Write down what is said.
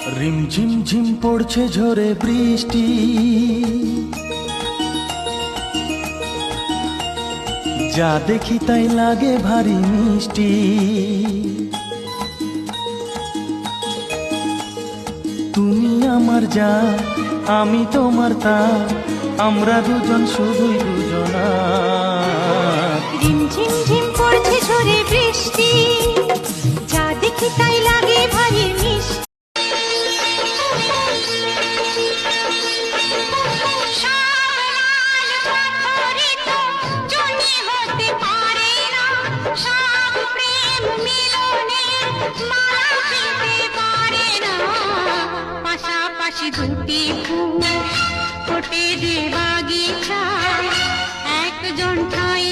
রিমঝিম ঝিম পড়ছে ঝরে বৃষ্টি, যা দেখি তাই লাগে ভারী মিষ্টি। তুমি আমার যা, আমি তোমার তা, আমরা দুজন শুধুই দুজনা। রিমঝিম ঝিম পড়ছে ঝরে বৃষ্টি, যা দেখি তাই লাগে ভারী মিষ্টি। পাশাপাশি দুটি ফুল ফোটে যে বাগিচা, একজন ঠাই